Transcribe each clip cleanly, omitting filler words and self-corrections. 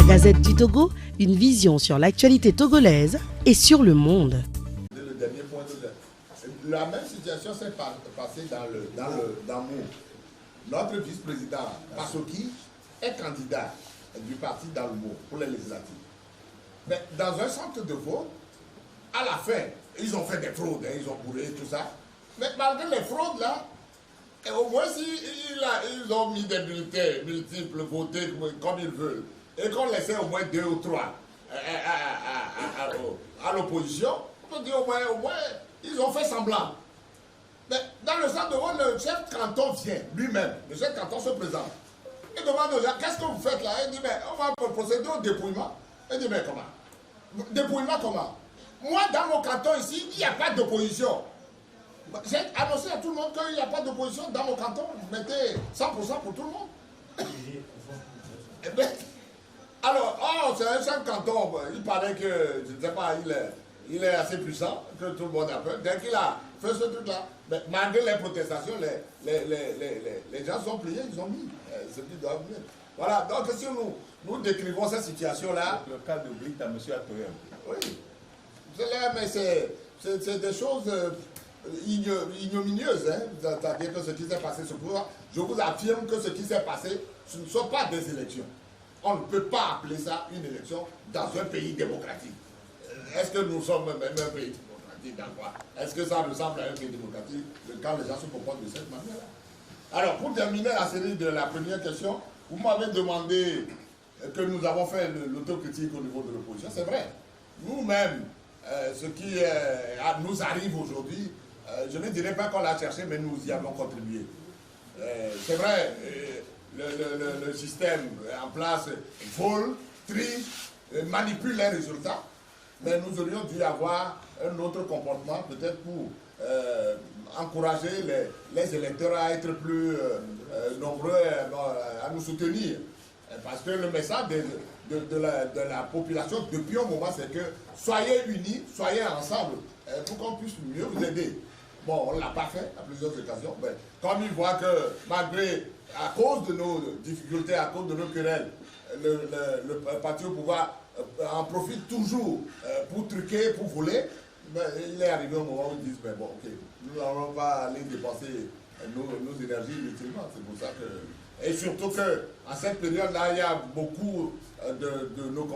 Gazette du Togo, une vision sur l'actualité togolaise et sur le monde. Le dernier point la même situation s'est passée dans Mou. Notre vice-président Passoki est candidat du parti dans le Mou pour les législatives. Mais dans un centre de vote, à la fin, ils ont fait des fraudes, ils ont bourré tout ça. Mais malgré les fraudes là, et au moins ils ont mis des bulletins multiples votés comme ils veulent. Et qu'on laissait au moins 2 ou 3 à l'opposition, on peut dire au moins, ils ont fait semblant. Mais dans le centre de vote, le chef de canton vient lui-même, le chef de canton se présente. Il demande aux gens, qu'est-ce que vous faites là? Il dit, mais on va procéder au dépouillement. Il dit, mais comment? Dépouillement comment? Moi, dans mon canton ici, il n'y a pas d'opposition. J'ai annoncé à tout le monde qu'il n'y a pas d'opposition dans mon canton. Je mettais 100% pour tout le monde. Eh bien, alors, c'est un chef de canton. Il paraît que, je ne sais pas, il est assez puissant, que tout le monde a peur. Dès qu'il a fait ce truc-là, malgré les protestations, les gens sont pliés, ils ont mis ce qu'ils doivent mettre. Voilà, donc si nous décrivons cette situation-là. Le cas de Britt à M. Atoyam. Oui, mais c'est des choses ignominieuses. Hein? C'est-à-dire que ce qui s'est passé, je vous affirme que ce qui s'est passé, ce ne sont pas des élections. On ne peut pas appeler ça une élection dans un pays démocratique. Est-ce que nous sommes même un pays démocratique dans quoi? Est-ce que ça ressemble à un pays démocratique quand les gens se comportent de cette manière-là? Alors, pour terminer la série de la première question, vous m'avez demandé que nous avons fait l'autocritique au niveau de l'opposition. C'est vrai. Nous-mêmes, ce qui nous arrive aujourd'hui, je ne dirais pas qu'on l'a cherché, mais nous y avons contribué. C'est vrai, le système en place vole, triche, manipule les résultats, mais nous aurions dû avoir un autre comportement, peut-être pour encourager les électeurs à être plus nombreux à nous soutenir. Parce que le message de la population depuis un moment, c'est que soyez unis, soyez ensemble pour qu'on puisse mieux vous aider. Bon, on ne l'a pas fait à plusieurs occasions, mais comme ils voient que malgré, à cause de nos difficultés, à cause de nos querelles, le parti au pouvoir en profite toujours pour truquer, pour voler, il est arrivé un moment où ils disent, mais bon, ok, nous n'allons pas aller dépenser nos énergies inutilement. C'est pour ça que... Et surtout qu'à cette période-là, il y a beaucoup de nos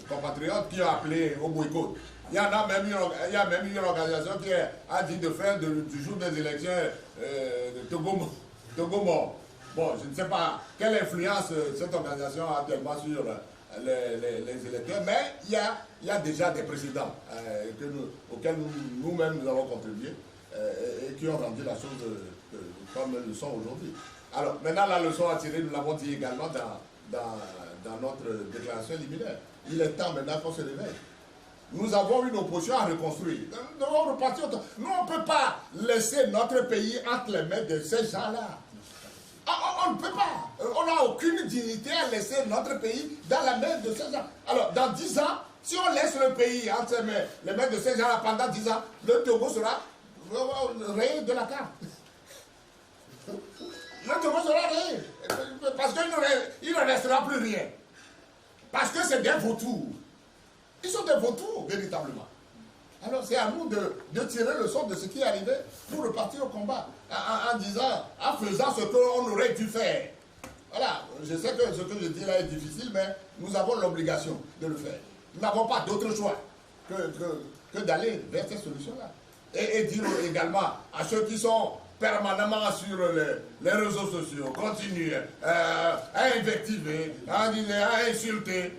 compatriotes qui ont appelé au boycott. Il y a même une organisation qui a dit de faire du jour des élections de Togo mort. Bon, je ne sais pas quelle influence cette organisation a tellement sur les électeurs, mais il y a déjà des précédents auxquels nous-mêmes nous avons contribué et qui ont rendu la chose comme elles le sont aujourd'hui. Alors, maintenant, la leçon à tirer, nous l'avons dit également dans notre déclaration liminaire. Il est temps maintenant qu'on se réveille. Nous avons une opposition à reconstruire. Nous devons repartir. Nous, on ne peut pas laisser notre pays entre les mains de ces gens-là. On ne peut pas. On n'a aucune dignité à laisser notre pays dans la main de ces gens. Alors, dans 10 ans, si on laisse le pays entre les mains de ces gens-là pendant 10 ans, le Togo sera rayé de la carte. Le Togo sera rayé. Parce qu'il ne restera plus rien. Parce que c'est des vautours. Ils sont des vautours, véritablement. Alors c'est à nous de tirer le sort de ce qui est arrivé pour repartir au combat, en faisant ce qu'on aurait dû faire. Voilà, je sais que ce que je dis là est difficile, mais nous avons l'obligation de le faire. Nous n'avons pas d'autre choix que d'aller vers cette solution-là. Et dire également à ceux qui sont permanemment sur les réseaux sociaux, continuent à invectiver, à insulter.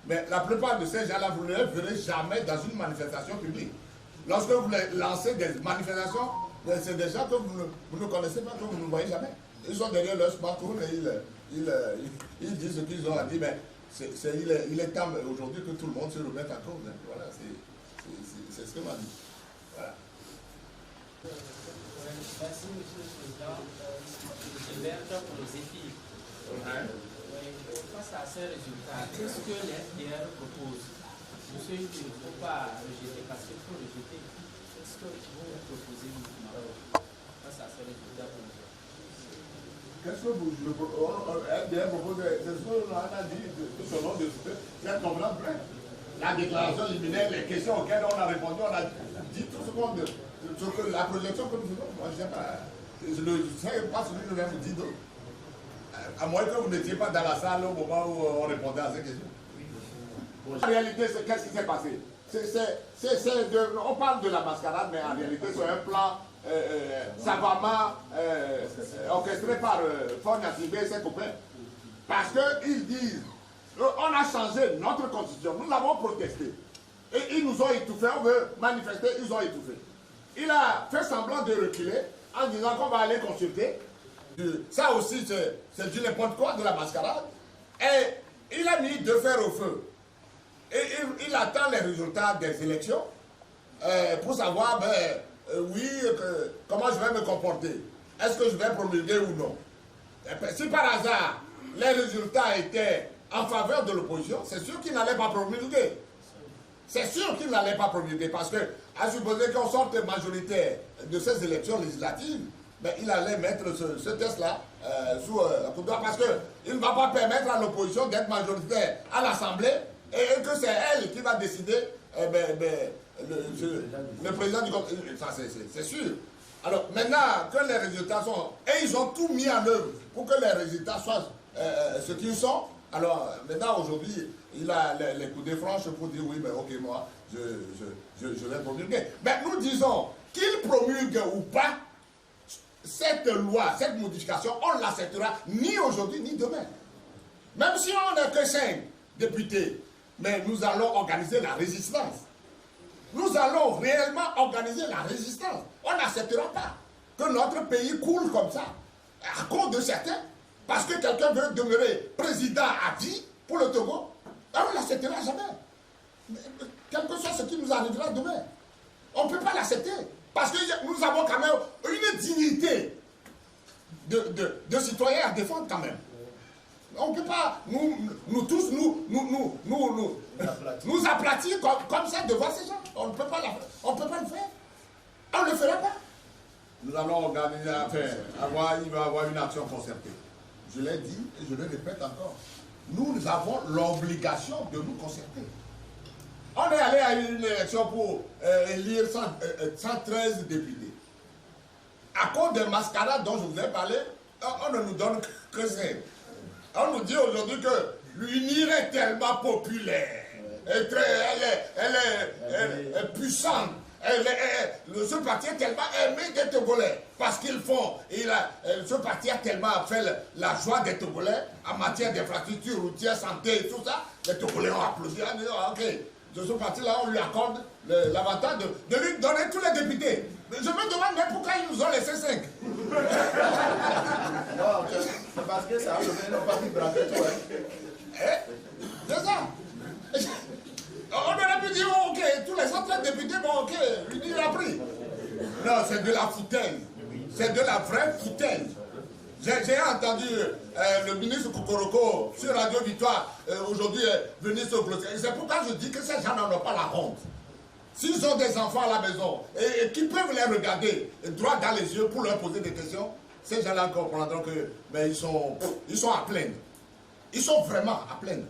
Mais la plupart de ces gens-là, vous ne les verrez jamais dans une manifestation publique. Lorsque vous lancez des manifestations, c'est des gens que vous ne connaissez pas, que vous ne voyez jamais. Ils sont derrière leur smartphone et ils disent ce qu'ils ont à dire. Mais il est temps aujourd'hui que tout le monde se remette en cause. Hein. Voilà, c'est ce que m'a dit. Voilà. Merci, Monsieur le Président. Je vais pour les EFI. Face à ces résultats, qu'est-ce que les FDR proposent? Je sais qu'il ne faut pas rejeter parce qu'il faut rejeter. Qu'est-ce que vous proposez face à ces résultats? qu'est-ce que vous LDR propose? C'est ce qu'on a dit tout au long de cette conférence. La déclaration liminaire, les questions auxquelles on a répondu, on a dit tout ce qu'on veut. La projection que nous faisons, moi je ne sais pas. Je ne sais pas ce que je vais vous dire d'autre. À moins que vous n'étiez pas dans la salle au moment où on répondait à ces questions. En réalité, qu'est-ce qui s'est passé? On parle de la mascarade, mais en réalité, c'est un plan savamment orchestré par Fogna Sibé et ses copains. Parce qu'ils disent, on a changé notre constitution, nous l'avons protesté. Et ils nous ont étouffés, on veut manifester, ils ont étouffé. Il a fait semblant de reculer en disant qu'on va aller consulter. Ça aussi, c'est du n'importe quoi de la mascarade. Et il a mis deux fers au feu. Et il attend les résultats des élections pour savoir, comment je vais me comporter. Est-ce que je vais promulguer ou non? Si par hasard, les résultats étaient en faveur de l'opposition, c'est sûr qu'il n'allait pas promulguer. C'est sûr qu'il n'allait pas promulguer parce que, à supposer qu'on sorte majoritaire de ces élections législatives, mais il allait mettre ce test-là sous coup de doigt parce qu'il ne va pas permettre à l'opposition d'être majoritaire à l'Assemblée et que c'est elle qui va décider le président du Conseil. Ça, c'est sûr. Alors, maintenant que les résultats sont... Et ils ont tout mis en œuvre pour que les résultats soient ce qu'ils sont. Alors, maintenant, aujourd'hui, il a les coups de franche pour dire oui, mais ok, moi, je vais promulguer. Mais nous disons qu'il promulgue ou pas, cette loi, cette modification, on ne l'acceptera ni aujourd'hui ni demain. Même si on n'est que 5 députés, mais nous allons organiser la résistance. Nous allons réellement organiser la résistance. On n'acceptera pas que notre pays coule comme ça, à cause de certains, parce que quelqu'un veut demeurer président à vie pour le Togo. On ne l'acceptera jamais. Quel que soit ce qui nous arrivera demain. On ne peut pas l'accepter. Parce que nous avons quand même une dignité de citoyens à défendre quand même. On ne peut pas, nous tous, nous aplatir comme ça devant ces gens. On ne peut pas le faire. On ne le fera pas. Nous allons organiser, il va y avoir une action concertée. Je l'ai dit et je le répète encore. Nous avons l'obligation de nous concerter. On est allé à une élection pour élire 113 députés. À cause des mascarades dont je vous ai parlé, on ne nous donne que 5. On nous dit aujourd'hui que l'UNIR est tellement populaire, elle est puissante, ce parti est tellement aimé des Togolais, parce qu'ils font, ce parti a tellement fait la joie des Togolais en matière d'infrastructure routière, santé et tout ça, les Togolais ont applaudi en disant ok, de ce parti-là, on lui accorde l'avantage de lui donner tous les députés. Mais je me demande même pourquoi ils nous ont laissé 5. Non, c'est parce que ça a donné nos partis braqués, toi. C'est ça. On aurait pu dire, ok, tous les autres députés, bon, ok, lui a pris. Non, c'est de la foutaise. C'est de la vraie foutaise. J'ai entendu le ministre Kokoroko sur Radio Victoire aujourd'hui venir se clôturer. C'est pourquoi je dis que ces gens n'en ont pas la honte. S'ils ont des enfants à la maison et qui peuvent les regarder droit dans les yeux pour leur poser des questions, ces gens-là comprendront que ils sont à plaindre. Ils sont vraiment à plaindre.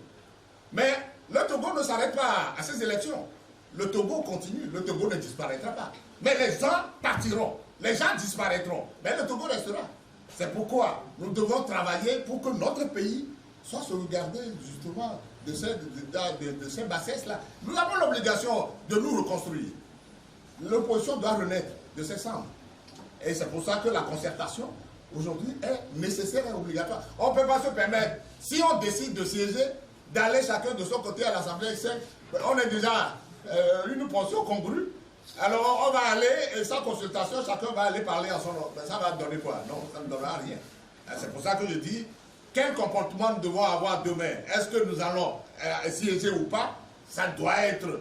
Mais le Togo ne s'arrête pas à ces élections. Le Togo continue, le Togo ne disparaîtra pas. Mais les gens partiront, les gens disparaîtront, mais le Togo restera. C'est pourquoi nous devons travailler pour que notre pays soit sauvegardé justement de ces bassesses-là. Nous avons l'obligation de nous reconstruire. L'opposition doit renaître de ses cendres. Et c'est pour ça que la concertation, aujourd'hui, est nécessaire et obligatoire. On ne peut pas se permettre, si on décide de siéger, d'aller chacun de son côté à l'Assemblée. On est déjà une portion congrue. Alors on va aller, et sans consultation, chacun va aller parler en son nom. Mais ça va donner quoi? Non, ça ne donnera rien. C'est pour ça que je dis, quel comportement nous devons avoir demain? Est-ce que nous allons siéger ou pas? Ça doit être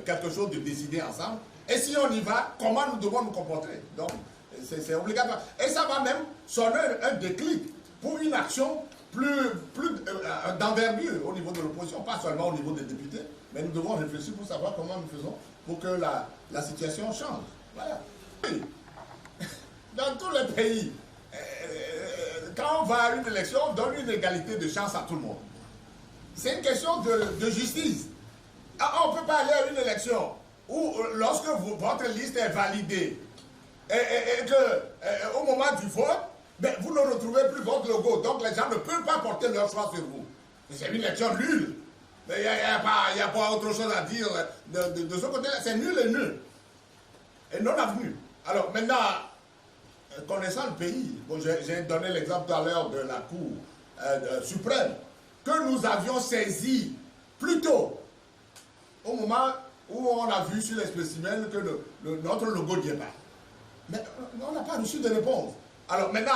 quelque chose de décidé ensemble. Et si on y va, comment nous devons nous comporter? Donc, c'est obligatoire. Et ça va même sonner un déclic pour une action plus d'envergure au niveau de l'opposition, pas seulement au niveau des députés, mais nous devons réfléchir pour savoir comment nous faisons pour que la situation change. Voilà. Dans tous les pays quand on va à une élection, on donne une égalité de chance à tout le monde. C'est une question de justice. On ne peut pas aller à une élection où, lorsque votre liste est validée, et que au moment du vote, ben, vous ne retrouvez plus votre logo. Donc les gens ne peuvent pas porter leur choix sur vous. C'est une élection nulle. Il n'y a pas autre chose à dire de ce côté-là. C'est nul et nul. Et non avenu. Alors maintenant, connaissant le pays, bon, j'ai donné l'exemple tout à l'heure de la Cour suprême, que nous avions saisi plus tôt, au moment où on a vu sur les spécimens que notre logo n'y est pas. Mais on n'a pas reçu de réponse. Alors maintenant,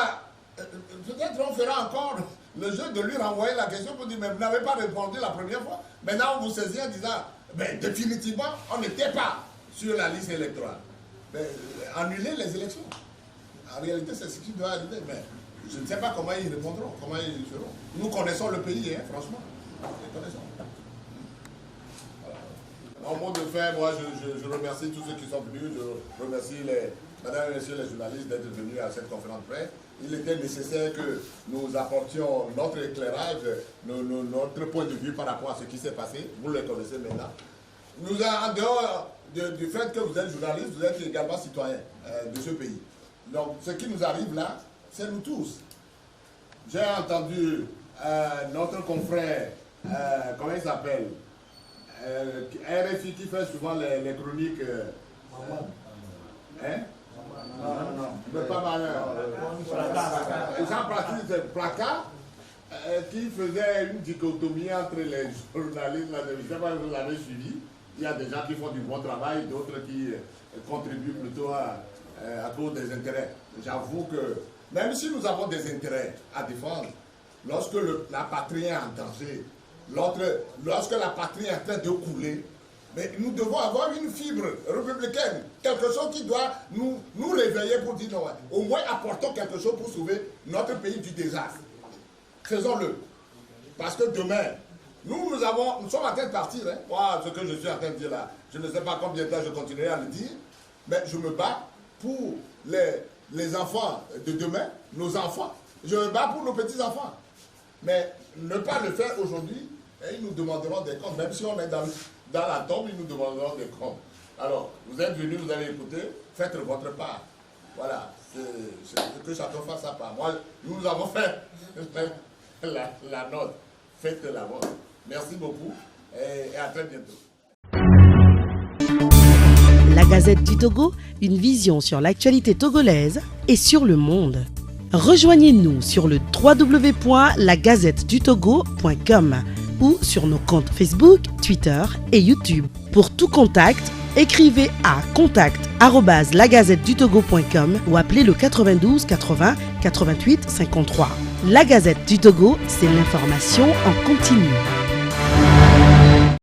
peut-être on fera encore le jeu de lui renvoyer la question pour dire, mais vous n'avez pas répondu la première fois. Maintenant, on vous saisit en disant, ben, définitivement, on n'était pas sur la liste électorale. Ben, annuler les élections. En réalité, c'est ce qui doit arriver. Mais je ne sais pas comment ils répondront, comment ils feront. Nous connaissons le pays, hein, franchement. Nous le connaissons. En mot de fin, moi, je remercie tous ceux qui sont venus. Je remercie Madame et Messieurs les journalistes d'être venus à cette conférence de presse. Il était nécessaire que nous apportions notre éclairage, notre point de vue par rapport à ce qui s'est passé. Vous le connaissez maintenant. En dehors du fait que vous êtes journaliste, vous êtes également citoyen de ce pays. Donc, ce qui nous arrive là, c'est nous tous. J'ai entendu notre confrère, comment il s'appelle, RFI qui fait souvent les chroniques. Hein? Non. Mais pas malheur. Jean-Baptiste Placard, qui faisait une dichotomie entre les journalistes. Je ne sais pas si vous l'avez suivi. Il y a des gens qui font du bon travail, d'autres qui contribuent plutôt à cause des intérêts. J'avoue que même si nous avons des intérêts à défendre, lorsque la patrie est en danger, lorsque la patrie est en train de couler, mais nous devons avoir une fibre républicaine, quelque chose qui doit nous réveiller pour dire non, au moins apportons quelque chose pour sauver notre pays du désastre. Faisons-le. Parce que demain, nous sommes en train de partir. Hein. Moi, ce que je suis en train de dire là, je ne sais pas combien de temps je continuerai à le dire, mais je me bats pour les enfants de demain, nos enfants. Je me bats pour nos petits-enfants. Mais ne pas le faire aujourd'hui, ils nous demanderont des comptes. Même si on est dans la tombe, ils nous demanderont des comptes. Alors, vous êtes venus, vous allez écouter, faites votre part. Voilà, c'est que chacun fasse sa part. Moi, nous avons fait la note. Faites la vôtre. Merci beaucoup et à très bientôt. La Gazette du Togo, une vision sur l'actualité togolaise et sur le monde. Rejoignez-nous sur le www.lagazettedutogo.com ou sur nos comptes Facebook, Twitter et YouTube. Pour tout contact, écrivez à contact@lagazettedutogo.com ou appelez le 92 80 88 53. La Gazette du Togo, c'est l'information en continu.